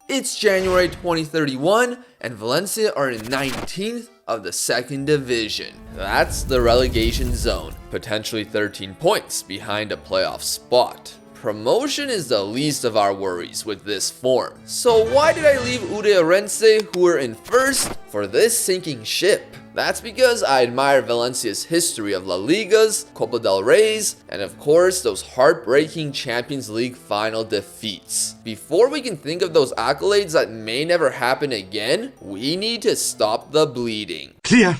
It's January 2031 and Valencia are in 19th of the second division. That's the relegation zone, potentially 13 points behind a playoff spot. Promotion is the least of our worries with this form. So why did I leave UD Ourense, who were in first, for this sinking ship? That's because I admire Valencia's history of La Ligas, Copa del Rey's, and of course those heartbreaking Champions League final defeats. Before we can think of those accolades that may never happen again, we need to stop the bleeding. Clear.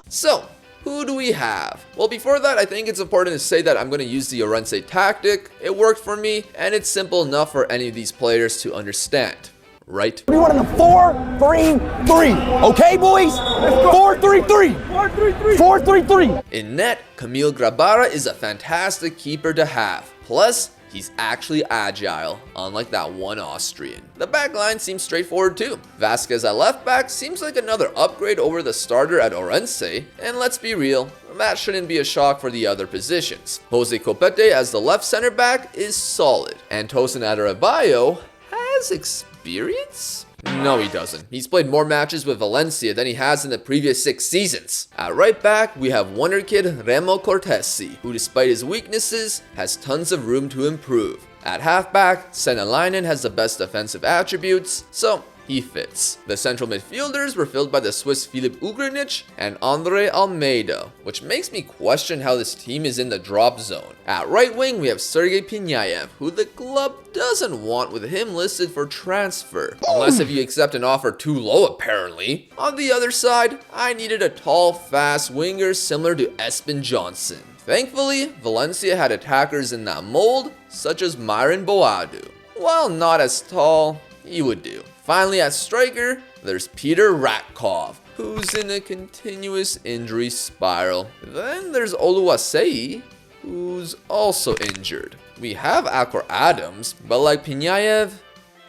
So, who do we have? Well, before that, I think it's important to say that I'm going to use the Ourense tactic. It worked for me, and it's simple enough for any of these players to understand. Right? We want in a 4-3-3. Okay, boys? 4-3-3. 4-3-3. 4-3-3. In net, Camille Grabara is a fantastic keeper to have. Plus, he's actually agile, unlike that one Austrian. The back line seems straightforward too. Vasquez at left back seems like another upgrade over the starter at Ourense, and let's be real, that shouldn't be a shock for the other positions. Jose Copete as the left center back is solid, and Tosin Adarabioyo has experience? No, he doesn't. He's played more matches with Valencia than he has in the previous 6 seasons. At right back, we have wonderkid Remo Cortesi, who despite his weaknesses, has tons of room to improve. At halfback, Senalainen has the best defensive attributes, so he fits. The central midfielders were filled by the Swiss Filip Ugrinic and Andre Almeida, which makes me question how this team is in the drop zone. At right wing, we have Sergei Pinyaev, who the club doesn't want with him listed for transfer. Unless if you accept an offer too low, apparently. On the other side, I needed a tall, fast winger similar to Espen Johnson. Thankfully, Valencia had attackers in that mold, such as Myron Boadu. While not as tall, he would do. Finally, at striker, there's Peter Ratkov, who's in a continuous injury spiral. Then there's Oluwaseyi, who's also injured. We have Akor Adams, but like Pinyaev,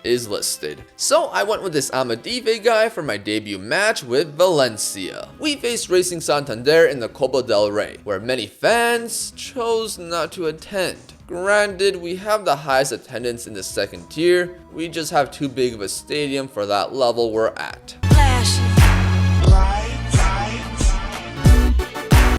is listed. So I went with this Amadive guy for my debut match with Valencia. We faced Racing Santander in the Copa del Rey, where many fans chose not to attend. Granted, we have the highest attendance in the second tier, we just have too big of a stadium for that level we're at.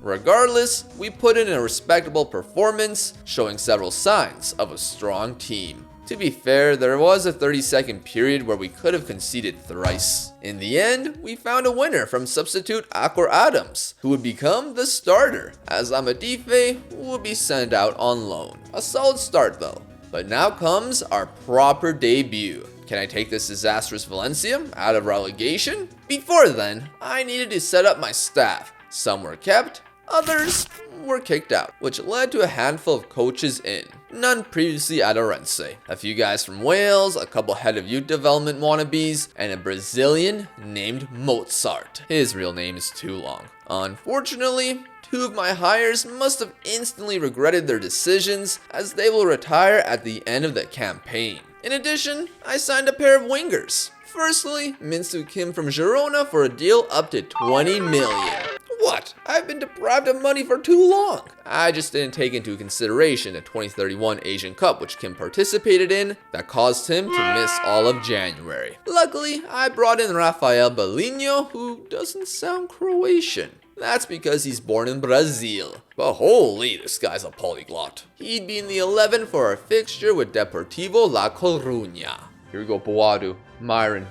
Regardless, we put in a respectable performance, showing several signs of a strong team. To be fair, there was a 30-second period where we could have conceded thrice. In the end, we found a winner from substitute Akor Adams, who would become the starter, as Amadife would be sent out on loan. A solid start though. But now comes our proper debut. Can I take this disastrous Valencia out of relegation? Before then, I needed to set up my staff. Some were kept, others were kicked out, which led to a handful of coaches in. None previously at Ourense. A few guys from Wales, a couple head of youth development wannabes, and a Brazilian named Mozart. His real name is too long. Unfortunately, 2 of my hires must have instantly regretted their decisions, as they will retire at the end of the campaign. In addition, I signed a pair of wingers. Firstly, Minsu Kim from Girona for a deal up to 20 million. What? I've been deprived of money for too long. I just didn't take into consideration the 2031 Asian Cup, which Kim participated in, that caused him to miss all of January. Luckily, I brought in Rafael Belinho, who doesn't sound Croatian. That's because he's born in Brazil. But holy, this guy's a polyglot. He'd be in the 11 for our fixture with Deportivo La Coruña. Here we go, Boadu. Myron.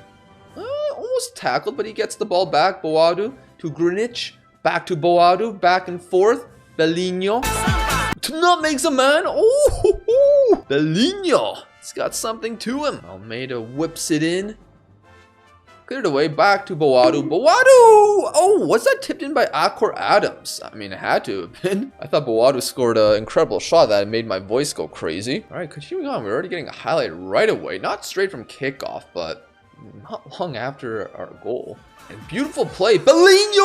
Almost tackled, but he gets the ball back. Boadu to Grinic. Back to Boadu, back and forth. Belinho. Not makes a man. Oh, Belinho. He's got something to him. Almeida whips it in. Cleared away, back to Boadu. Boadu! Oh, was that tipped in by Akor Adams? I mean, it had to have been. I thought Boadu scored an incredible shot that made my voice go crazy. All right, continuing on. We're already getting a highlight right away. Not straight from kickoff, but not long after our goal. And beautiful play. Belinho!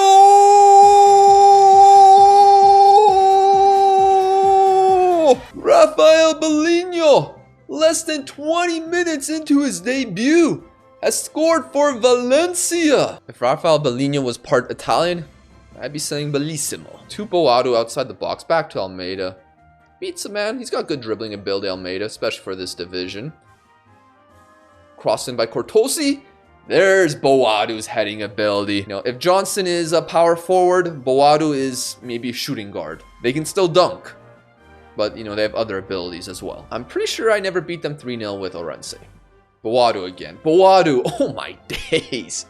Rafael Belinho, less than 20 minutes into his debut, has scored for Valencia. If Rafael Belinho was part Italian, I'd be saying bellissimo. To Boadu outside the box, back to Almeida. Beats the man. He's got good dribbling ability, Almeida, especially for this division. crossed in by Cortosi. There's Boadu's heading ability. You know, if Johnson is a power forward, Boadu is maybe a shooting guard. They can still dunk, but you know, they have other abilities as well. I'm pretty sure I never beat them 3-0 with Ourense. Boadu again. Boadu, oh my days.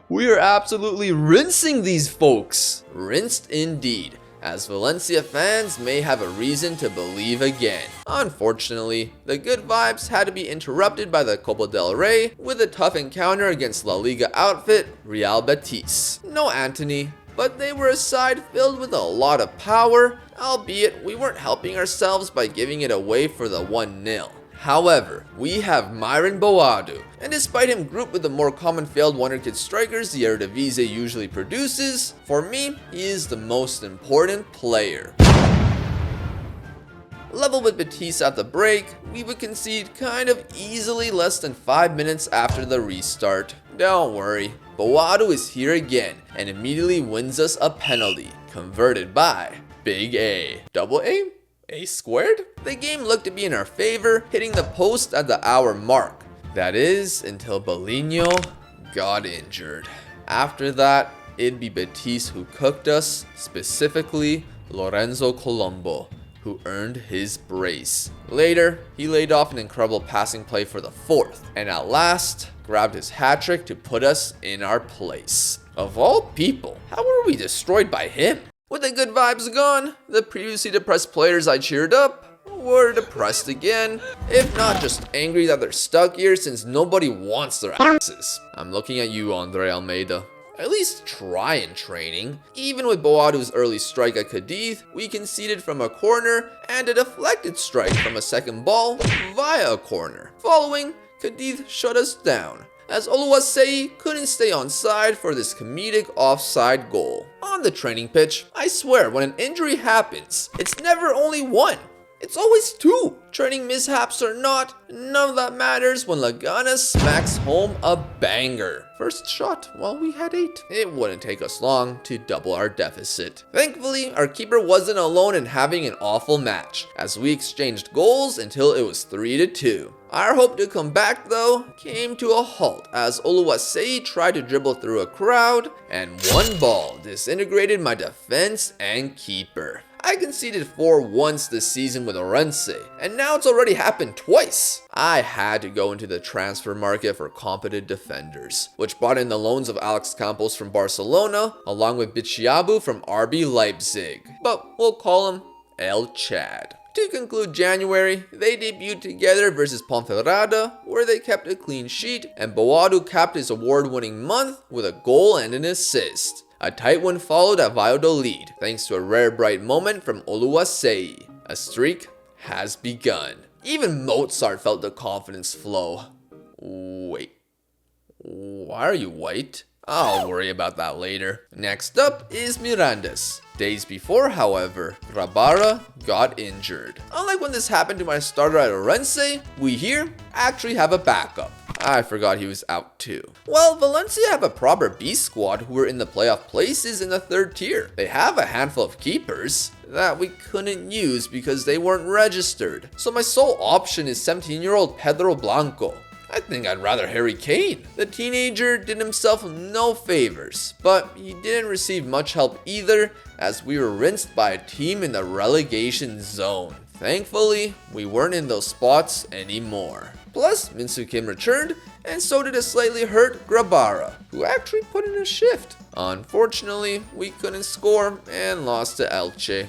We are absolutely rinsing these folks. Rinsed indeed, as Valencia fans may have a reason to believe again. Unfortunately, the good vibes had to be interrupted by the Copa del Rey with a tough encounter against La Liga outfit Real Betis. No Anthony, but they were a side filled with a lot of power, albeit we weren't helping ourselves by giving it away for the 1-0. However, we have Myron Boadu, and despite him grouped with the more common failed wonderkid strikers the Eredivisie usually produces, for me, he is the most important player. Level with Betis at the break, we would concede kind of easily less than 5 minutes after the restart. Don't worry, Boadu is here again and immediately wins us a penalty, converted by Big A. Double A? A squared? The game looked to be in our favor, hitting the post at the hour mark. That is, until Bolinho got injured. After that, it'd be Betis who cooked us, specifically Lorenzo Colombo, who earned his brace. Later, he laid off an incredible passing play for the 4th, and at last, grabbed his hat-trick to put us in our place. Of all people, how were we destroyed by him? With the good vibes gone, the previously depressed players I cheered up were depressed again, if not just angry that they're stuck here since nobody wants their asses. I'm looking at you, Andre Almeida. At least try in training. Even with Boadu's early strike at Cadiz, we conceded from a corner and a deflected strike from a second ball via a corner. Following, Cadiz shut us down, as Oluwaseyi couldn't stay on side for this comedic offside goal. On the training pitch, I swear when an injury happens, it's never only one. It's always two. Training mishaps or not, none of that matters when Lagana smacks home a banger. First shot, well, we had 8. It wouldn't take us long to double our deficit. Thankfully, our keeper wasn't alone in having an awful match, as we exchanged goals until it was 3-2. Our hope to come back, though, came to a halt as Oluwaseyi tried to dribble through a crowd, and one ball disintegrated my defense and keeper. I conceded 4 once this season with Ourense, and now it's already happened twice. I had to go into the transfer market for competent defenders, which brought in the loans of Alex Campos from Barcelona, along with Bichiabu from RB Leipzig, but we'll call him El Chad. To conclude January, they debuted together versus Ponferrada, where they kept a clean sheet, and Boadu capped his award-winning month with a goal and an assist. A tight one followed at Valladolid, thanks to a rare bright moment from Oluwaseyi. A streak has begun. Even Mozart felt the confidence flow. Wait, why are you white? I'll worry about that later. Next up is Mirandas. Days before, however, Rabara got injured. Unlike when this happened to my starter at Ourense, we here actually have a backup. I forgot he was out too. Well, Valencia have a proper B squad who are in the playoff places in the 3rd tier. They have a handful of keepers that we couldn't use because they weren't registered. So my sole option is 17-year-old Pedro Blanco. I think I'd rather Harry Kane. The teenager did himself no favors, but he didn't receive much help either, as we were rinsed by a team in the relegation zone. Thankfully, we weren't in those spots anymore. Plus, Minsu Kim returned, and so did a slightly hurt Grabara, who actually put in a shift. Unfortunately, we couldn't score and lost to Elche.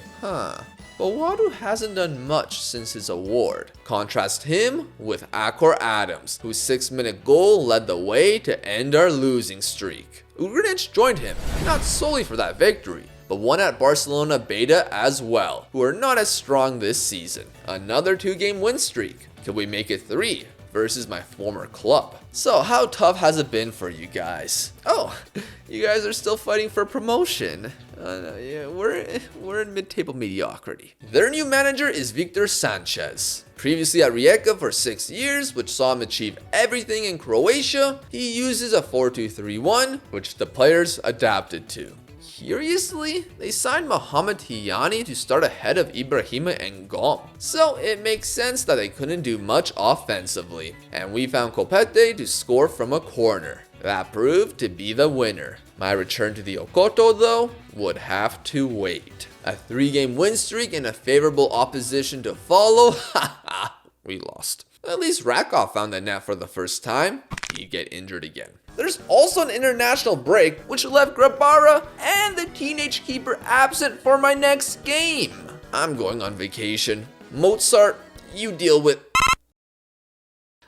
Boadu hasn't done much since his award. Contrast him with Akor Adams, whose 6-minute goal led the way to end our losing streak. Ourense joined him, not solely for that victory, but one at Barcelona Beta as well, who are not as strong this season. Another 2-game win streak. Could we make it 3 versus my former club? So how tough has it been for you guys? Oh, you guys are still fighting for promotion. Yeah, we're in mid-table mediocrity. Their new manager is Victor Sanchez. Previously at Rijeka for 6 years, which saw him achieve everything in Croatia, he uses a 4-2-3-1, which the players adapted to. curiously, they signed Mohamed Hiyani to start ahead of Ibrahima Ngom. So it makes sense that they couldn't do much offensively. And we found Kopete to score from a corner. That proved to be the winner. My return to the Okoto, though, would have to wait. A 3-game win streak and a favorable opposition to follow? Haha, we lost. At least Rakov found the net for the first time. He'd get injured again. There's also an international break, which left Grabara and the teenage keeper absent for my next game. I'm going on vacation. Mozart, you deal with...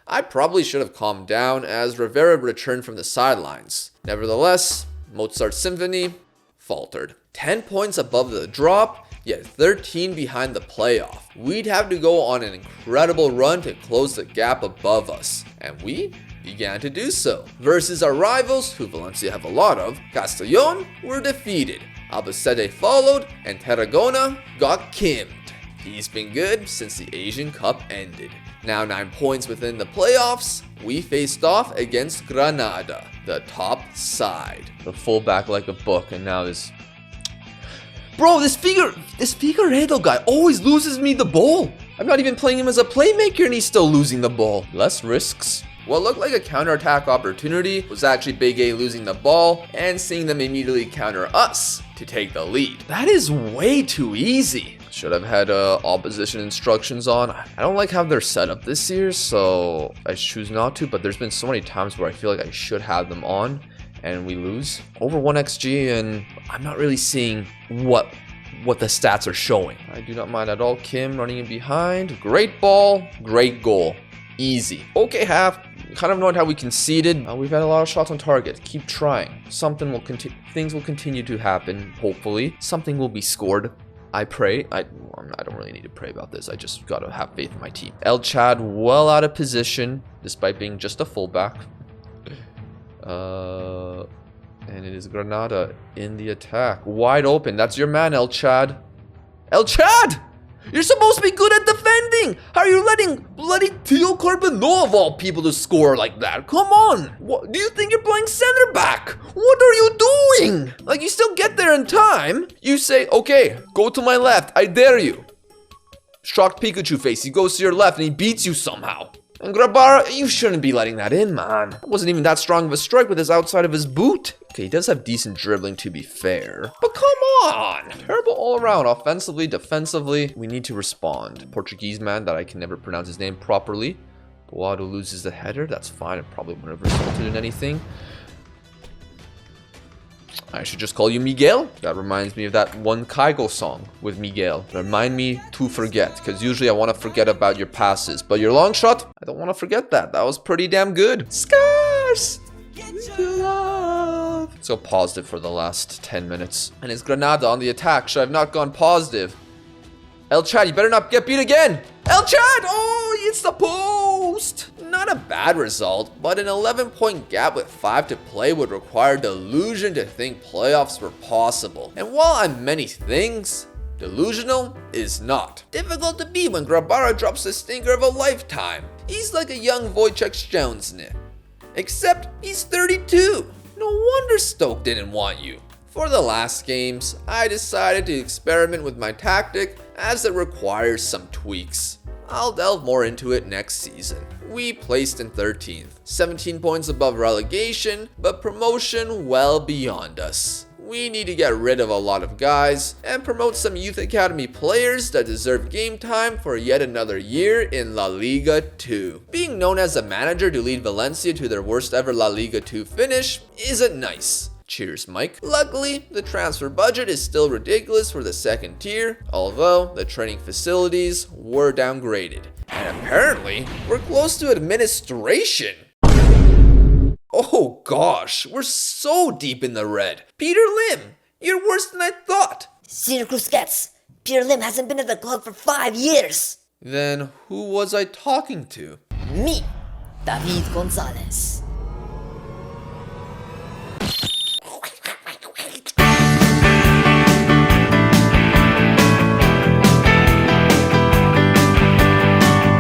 I probably should have calmed down as Rivera returned from the sidelines. Nevertheless, Mozart's symphony faltered. 10 points above the drop, yet 13 behind the playoff. We'd have to go on an incredible run to close the gap above us, and we began to do so. Versus our rivals, who Valencia have a lot of, Castellón were defeated. Albacete followed, and Tarragona got kimmed. He's been good since the Asian Cup ended. Now 9 points within the playoffs, we faced off against Granada, the top side. The fullback like a book, and now this... Bro, this Figueiredo guy always loses me the ball. I'm not even playing him as a playmaker and he's still losing the ball. Less risks. What looked like a counterattack opportunity was actually Big A losing the ball and seeing them immediately counter us to take the lead. That is way too easy. Should have had opposition instructions on. I don't like how they're set up this year, so I choose not to, but there's been so many times where I feel like I should have them on and we lose. Over 1 XG, and I'm not really seeing what the stats are showing. I do not mind at all. Kim running in behind. Great ball, great goal. Easy. Okay, half. Kind of annoyed how we conceded. We've had a lot of shots on target. Keep trying. Something will continue. Things will continue to happen, hopefully. Something will be scored. I pray. I don't really need to pray about this. I just gotta have faith in my team. El Chad well out of position, despite being just a fullback. And it is Granada in the attack. Wide open. That's your man, El Chad. El Chad! You're supposed to be good at defending! How are you letting bloody Theo Carbonneau of all people to score like that? Come on! What, do you think you're playing center back? What are you doing? Like, you still get there in time. You say, okay, go to my left. I dare you. Shocked Pikachu face. He goes to your left and he beats you somehow. And Grabara, you shouldn't be letting that in, man. It wasn't even that strong of a strike with his outside of his boot. Okay, he does have decent dribbling, to be fair. But come on! Terrible all around, offensively, defensively. We need to respond. Portuguese man that I can never pronounce his name properly. Boado loses the header. That's fine. It probably wouldn't have resulted in anything. I should just call you Miguel. That reminds me of that one Kygo song with Miguel. Remind me to forget, because usually I want to forget about your passes. But your long shot, I don't want to forget that. That was pretty damn good. Scars! So positive for the last 10 minutes. And it's Granada on the attack. Should I have not gone positive? El Chad, you better not get beat again. El Chad! Oh, it's the post! Not a bad result, but an 11-point gap with 5 to play would require delusion to think playoffs were possible. And while I'm many things, delusional is not. Difficult to be when Grabara drops the stinker of a lifetime. He's like a young Wojciech Szczęsny. Except he's 32. No wonder Stoke didn't want you. For the last games, I decided to experiment with my tactic as it requires some tweaks. I'll delve more into it next season. We placed in 13th, 17 points above relegation, but promotion well beyond us. We need to get rid of a lot of guys and promote some youth academy players that deserve game time for yet another year in La Liga 2. Being known as a manager to lead Valencia to their worst ever La Liga 2 finish isn't nice. Cheers, Mike. Luckily, the transfer budget is still ridiculous for the second tier, although the training facilities were downgraded. And apparently, we're close to administration. Oh gosh, we're so deep in the red. Peter Lim, you're worse than I thought. Senior Cruzquets, Peter Lim hasn't been at the club for 5 years. Then who was I talking to? Me, David Gonzalez.